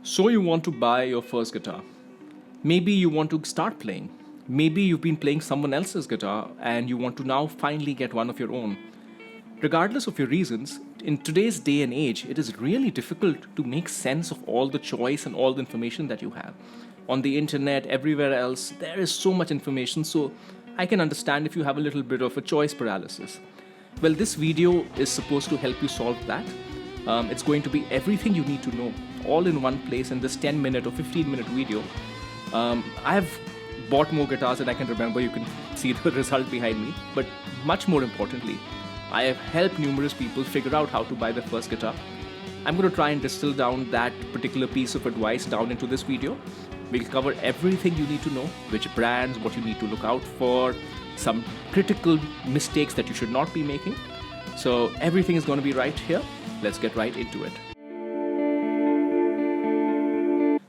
So you want to buy your first guitar. Maybe you want to start playing. Maybe you've been playing someone else's guitar and you want to now finally get one of your own. Regardless of your reasons, in today's day and age, it is really difficult to make sense of all the choice and all the information that you have. On the internet, everywhere else, there is so much information, so I can understand if you have a little bit of a choice paralysis. Well, this video is supposed to help you solve that. It's going to be everything you need to know, all in one place in this 10-minute or 15-minute video. I've bought more guitars than I can remember. You can see the result behind me. But much more importantly, I have helped numerous people figure out how to buy their first guitar. I'm going to try and distill down that particular piece of advice down into this video. We'll cover everything you need to know, which brands, what you need to look out for, some critical mistakes that you should not be making. So everything is going to be right here. Let's get right into it.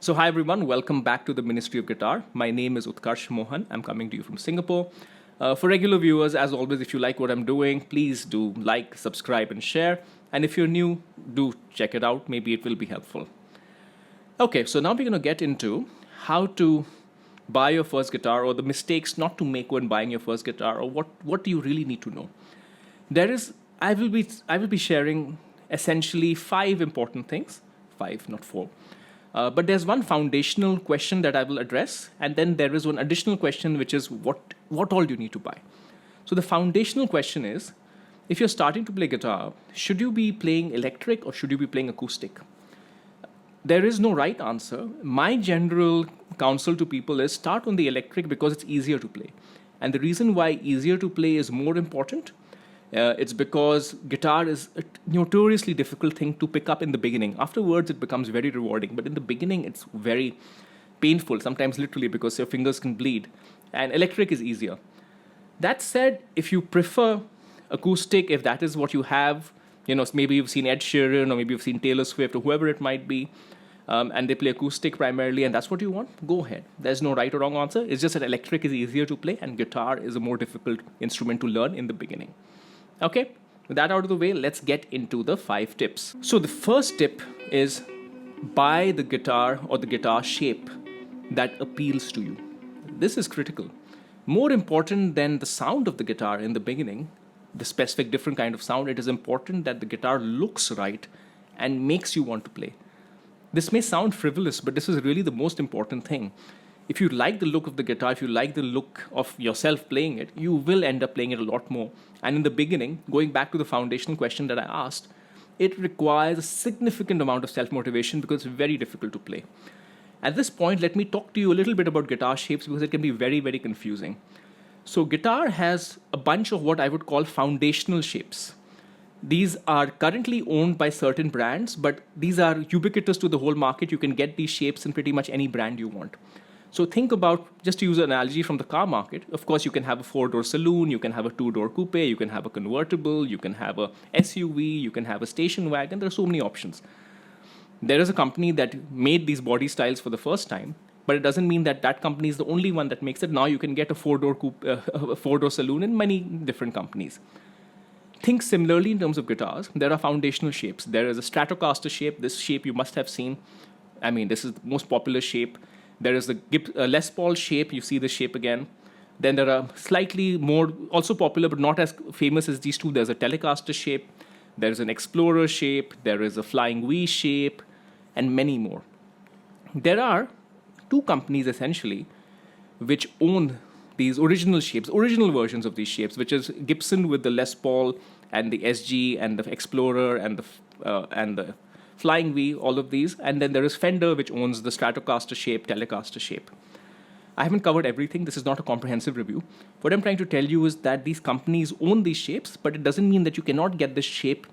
So hi everyone, welcome back to the Ministry of Guitar. My name is Utkarsh Mohan. I'm coming to you from Singapore. For regular viewers, as always, if you like what I'm doing, please do like, subscribe and share. And if you're new, do check it out. Maybe it will be helpful. Okay, so now we're going to get into how to buy your first guitar, or the mistakes not to make when buying your first guitar, or what do you really need to know. I will be sharing essentially 5 important things, 5, not 4. But there's one foundational question that I will address, and then there is one additional question, which is what all you need to buy. So the foundational question is, if you're starting to play guitar, should you be playing electric or should you be playing acoustic? There is no right answer. My general counsel to people is start on the electric because it's easier to play. And the reason why easier to play is more important, it's because guitar is a notoriously difficult thing to pick up in the beginning. Afterwards, it becomes very rewarding. But in the beginning, it's very painful, sometimes literally, because your fingers can bleed. And electric is easier. That said, if you prefer acoustic, if that is what you have, maybe you've seen Ed Sheeran or maybe you've seen Taylor Swift or whoever it might be, and they play acoustic primarily and that's what you want, go ahead. There's no right or wrong answer. It's just that electric is easier to play and guitar is a more difficult instrument to learn in the beginning. Okay, with that out of the way, let's get into the 5 tips. So the first tip is buy the guitar or the guitar shape that appeals to you. This is critical. More important than the sound of the guitar in the beginning, the specific different kind of sound, it is important that the guitar looks right and makes you want to play. This may sound frivolous, but this is really the most important thing. If you like the look of the guitar, if you like the look of yourself playing it, you will end up playing it a lot more. And in the beginning, going back to the foundational question that I asked, it requires a significant amount of self-motivation because it's very difficult to play. At this point, let me talk to you a little bit about guitar shapes because it can be very, very confusing. So guitar has a bunch of what I would call foundational shapes. These are currently owned by certain brands, but these are ubiquitous to the whole market. You can get these shapes in pretty much any brand you want. So think about, just to use an analogy from the car market, of course you can have a 4-door saloon, you can have a 2-door coupe, you can have a convertible, you can have a SUV, you can have a station wagon. There are so many options. There is a company that made these body styles for the first time, but it doesn't mean that that company is the only one that makes it. Now you can get a 4-door coupe, a 4-door saloon in many different companies. Think similarly in terms of guitars. There are foundational shapes. There is a Stratocaster shape. This shape you must have seen. I mean, this is the most popular shape. There is the Les Paul shape. You see the shape again. Then there are slightly more, also popular but not as famous as these two. There's a Telecaster shape. There's an Explorer shape. There is a Flying V shape, and many more. There are 2 companies essentially which own these original shapes, original versions of these shapes, which is Gibson with the Les Paul and the SG and the Explorer and the Flying V, all of these. And then there is Fender, which owns the Stratocaster shape, Telecaster shape. I haven't covered everything. This is not a comprehensive review. What I'm trying to tell you is that these companies own these shapes, but it doesn't mean that you cannot get this shape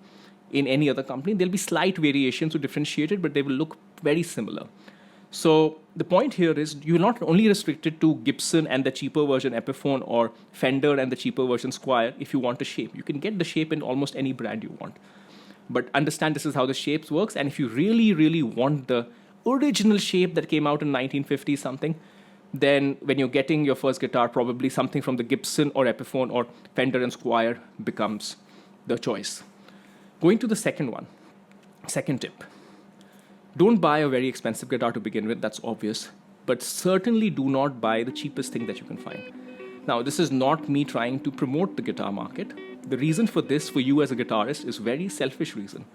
in any other company. There'll be slight variations to differentiate it, but they will look very similar. So the point here is you're not only restricted to Gibson and the cheaper version Epiphone or Fender and the cheaper version Squier if you want a shape. You can get the shape in almost any brand you want. But understand this is how the shapes works. And if you really, really want the original shape that came out in 1950 something, then when you're getting your first guitar, probably something from the Gibson or Epiphone or Fender and Squier becomes the choice. Going to the second tip. Don't buy a very expensive guitar to begin with, that's obvious. But certainly do not buy the cheapest thing that you can find. Now, this is not me trying to promote the guitar market. The reason for this, for you as a guitarist, is very selfish reason.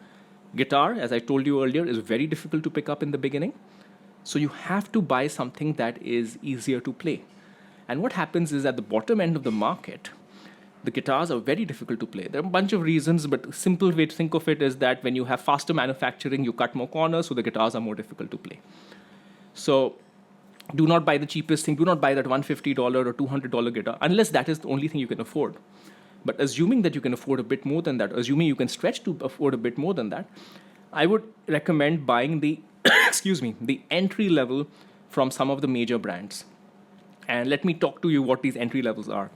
Guitar, as I told you earlier, is very difficult to pick up in the beginning. So you have to buy something that is easier to play. And what happens is at the bottom end of the market, the guitars are very difficult to play. There are a bunch of reasons, but a simple way to think of it is that when you have faster manufacturing, you cut more corners, so the guitars are more difficult to play. So do not buy the cheapest thing. Do not buy that $150 or $200 guitar, unless that is the only thing you can afford. But assuming that you can afford a bit more than that, assuming you can stretch to afford a bit more than that, I would recommend buying the, the entry level from some of the major brands. And let me talk to you what these entry levels are.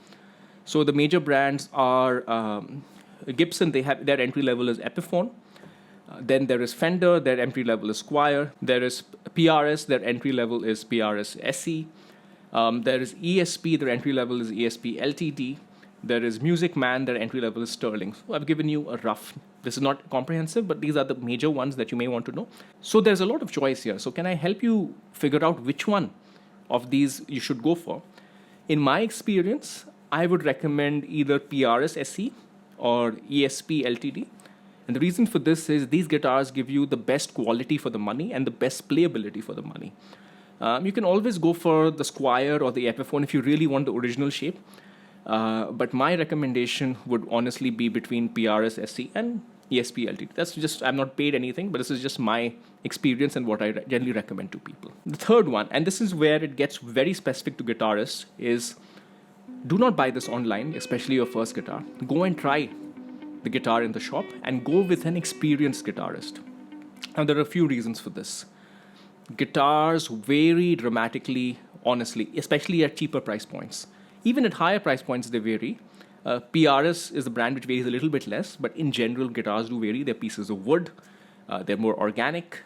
So the major brands are Gibson, their entry level is Epiphone. Then there is Fender, their entry level is Squier. There is PRS, their entry level is PRS SE. There is ESP, their entry level is ESP LTD. There is Music Man, their entry level is Sterling. So I've given you a rough, this is not comprehensive, but these are the major ones that you may want to know. So there's a lot of choice here. So can I help you figure out which one of these you should go for? In my experience, I would recommend either PRS SE or ESP LTD. And the reason for this is these guitars give you the best quality for the money and the best playability for the money. You can always go for the Squier or the Epiphone if you really want the original shape. But my recommendation would honestly be between PRS SE and ESP LTD. That's just, I'm not paid anything, but this is just my experience and what I generally recommend to people. The third one, and this is where it gets very specific to guitarists, is do not buy this online, especially your first guitar. Go and try the guitar in the shop and go with an experienced guitarist. Now, there are a few reasons for this. Guitars vary dramatically, honestly, especially at cheaper price points. Even at higher price points, they vary. PRS is a brand which varies a little bit less, but in general, guitars do vary. They're pieces of wood. They're more organic,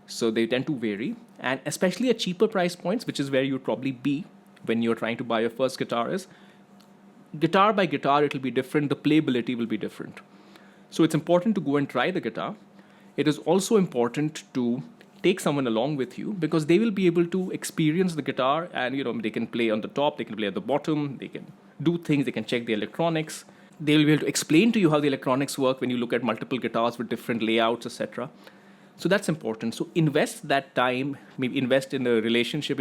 so they tend to vary. And especially at cheaper price points, which is where you'd probably be when you're trying to buy your first guitar, is guitar by guitar, it'll be different. The playability will be different. So it's important to go and try the guitar. It is also important to take someone along with you because they will be able to experience the guitar and they can play on the top, they can play at the bottom, they can do things, they can check the electronics. They will be able to explain to you how the electronics work when you look at multiple guitars with different layouts, etc. So that's important. So invest that time, maybe invest in a relationship.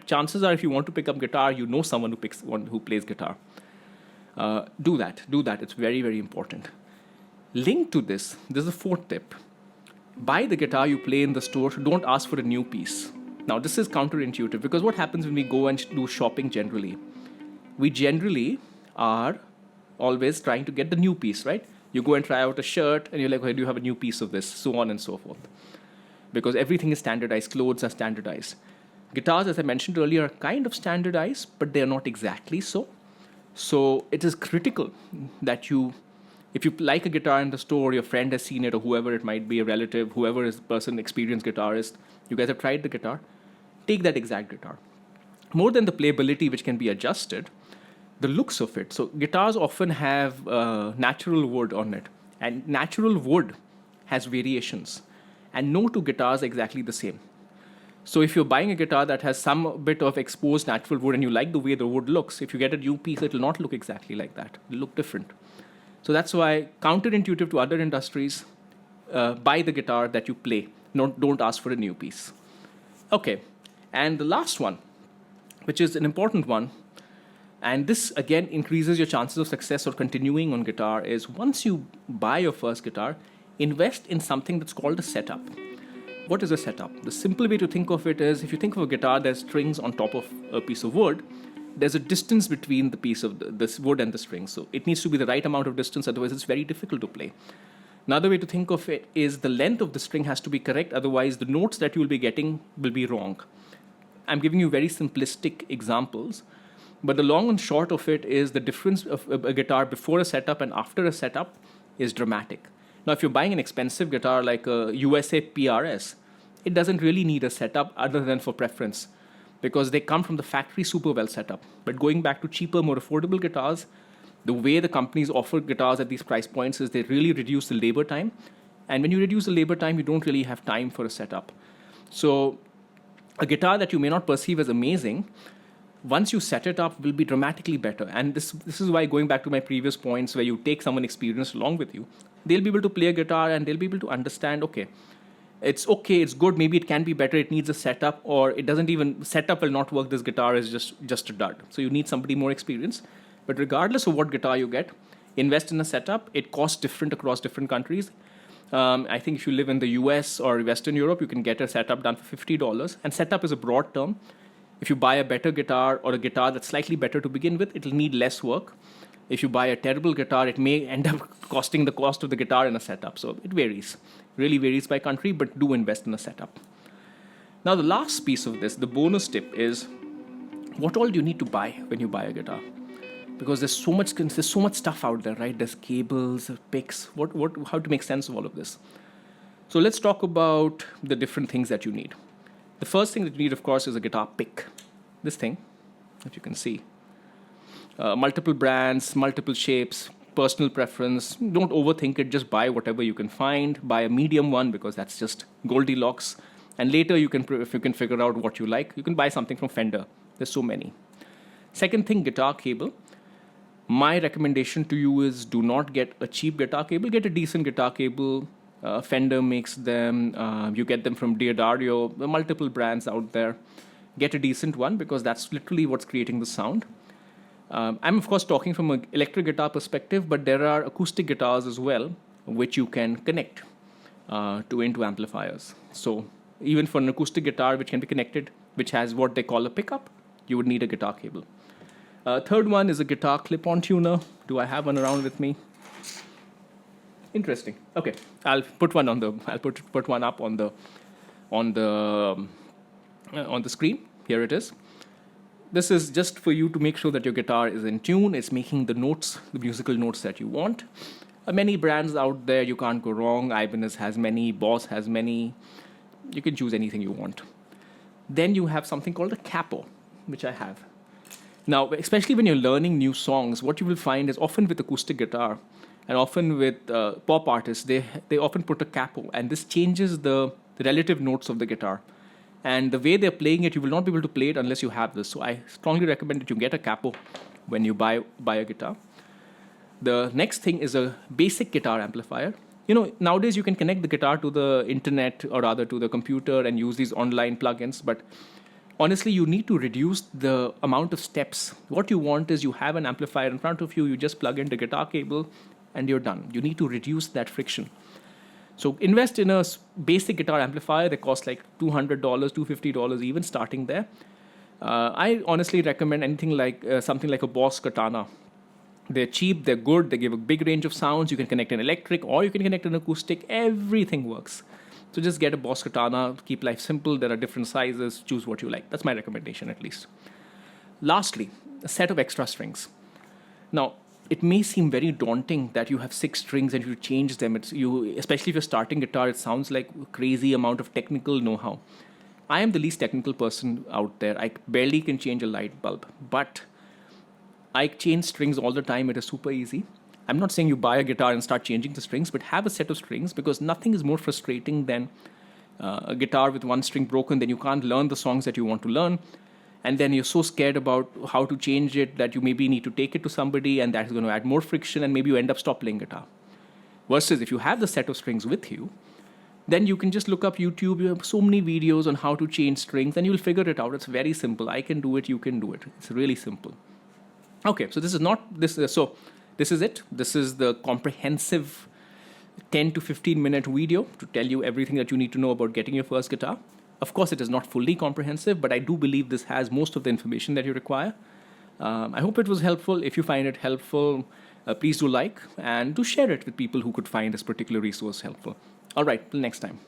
Chances are if you want to pick up guitar, you know someone who plays guitar. Do that. It's very, very important. Linked to this, there's a fourth tip. Buy the guitar you play in the store. Don't ask for a new piece. Now, this is counterintuitive because what happens when we go and do shopping generally? We generally are always trying to get the new piece, right? You go and try out a shirt and you're like, okay, do you have a new piece of this? So on and so forth. Because everything is standardized. Clothes are standardized. Guitars, as I mentioned earlier, are kind of standardized, but they're not exactly so. So it is critical that if you like a guitar in the store, your friend has seen it, or whoever it might be, a relative, whoever is the person, experienced guitarist, you guys have tried the guitar, take that exact guitar. More than the playability, which can be adjusted, the looks of it. So guitars often have natural wood on it, and natural wood has variations, and no two guitars are exactly the same. So if you're buying a guitar that has some bit of exposed natural wood and you like the way the wood looks, if you get a new piece, it will not look exactly like that. It will look different. So that's why, counterintuitive to other industries, buy the guitar that you play. Don't ask for a new piece. Okay, and the last one, which is an important one, and this again increases your chances of success or continuing on guitar, is once you buy your first guitar, invest in something that's called a setup. What is a setup? The simple way to think of it is, if you think of a guitar, there's strings on top of a piece of wood. There's a distance between the piece of this wood and the string. So it needs to be the right amount of distance, otherwise it's very difficult to play. Another way to think of it is the length of the string has to be correct, otherwise the notes that you will be getting will be wrong. I'm giving you very simplistic examples, but the long and short of it is the difference of a guitar before a setup and after a setup is dramatic. Now, if you're buying an expensive guitar like a USA PRS, it doesn't really need a setup other than for preference, because they come from the factory super well set up. But going back to cheaper, more affordable guitars, the way the companies offer guitars at these price points is they really reduce the labor time And when you reduce the labor time, you don't really have time for a setup. So a guitar that you may not perceive as amazing, once you set it up, will be dramatically better. And this is why, going back to my previous points, where you take someone experienced along with you, they'll be able to play a guitar and they'll be able to understand, okay, it's good, maybe it can be better, it needs a setup, or it doesn't even, setup will not work, this guitar is just a dud. So you need somebody more experienced. But regardless of what guitar you get, invest in a setup. It costs different across different countries. I think if you live in the US or Western Europe, you can get a setup done for $50. And setup is a broad term. If you buy a better guitar or a guitar that's slightly better to begin with, it'll need less work. If you buy a terrible guitar, it may end up costing the cost of the guitar in a setup. So it varies, really varies by country, but do invest in a setup. Now, the last piece of this, the bonus tip, is what all do you need to buy when you buy a guitar? Because there's so much stuff out there, right? There's cables, picks, how to make sense of all of this. So let's talk about the different things that you need. The first thing that you need, of course, is a guitar pick. This thing that you can see. Multiple brands, multiple shapes, personal preference. Don't overthink it. Just buy whatever you can find. Buy a medium one because that's just Goldilocks. And later, if you can figure out what you like, you can buy something from Fender. There's so many. Second thing, guitar cable. My recommendation to you is do not get a cheap guitar cable. Get a decent guitar cable. Fender makes them. You get them from Diodario. There are multiple brands out there. Get a decent one because that's literally what's creating the sound. I'm, of course, talking from an electric guitar perspective, but there are acoustic guitars as well, which you can connect into amplifiers. So even for an acoustic guitar, which can be connected, which has what they call a pickup, you would need a guitar cable. Third one is a guitar clip-on tuner. Do I have one around with me? Interesting. Okay, I'll put one put one up on the screen. Here it is. This is just for you to make sure that your guitar is in tune. It's making the notes, the musical notes that you want. Many brands out there, you can't go wrong. Ibanez has many, Boss has many. You can choose anything you want. Then you have something called a capo, which I have. Now, especially when you're learning new songs, what you will find is often with acoustic guitar and often with pop artists, they often put a capo, and this changes the relative notes of the guitar. And the way they're playing it, you will not be able to play it unless you have this. So I strongly recommend that you get a capo when you buy a guitar. The next thing is a basic guitar amplifier. Nowadays you can connect the guitar to the internet or rather to the computer and use these online plugins. But honestly, you need to reduce the amount of steps. What you want is you have an amplifier in front of you. You just plug in the guitar cable and you're done. You need to reduce that friction. So invest in a basic guitar amplifier. They cost like $200, $250 even starting there. I honestly recommend anything like something like a Boss Katana. They're cheap, they're good, they give a big range of sounds. You can connect an electric or you can connect an acoustic. Everything works. So just get a Boss Katana, keep life simple. There are different sizes, choose what you like. That's my recommendation at least. Lastly, a set of extra strings. Now, it may seem very daunting that you have 6 strings and you change them. Especially if you're starting guitar, it sounds like a crazy amount of technical know-how. I am the least technical person out there. I barely can change a light bulb, but I change strings all the time. It is super easy. I'm not saying you buy a guitar and start changing the strings, but have a set of strings because nothing is more frustrating than a guitar with one string broken. Then you can't learn the songs that you want to learn. And then you're so scared about how to change it that you maybe need to take it to somebody, and that is going to add more friction, and maybe you end up stop playing guitar. Versus if you have the set of strings with you, then you can just look up YouTube. You have so many videos on how to change strings, and you'll figure it out. It's very simple. I can do it. You can do it. It's really simple. Okay, so this is it. This is the comprehensive 10 to 15 minute video to tell you everything that you need to know about getting your first guitar. Of course, it is not fully comprehensive, but I do believe this has most of the information that you require. I hope it was helpful. If you find it helpful, please do like and do share it with people who could find this particular resource helpful. All right, till next time.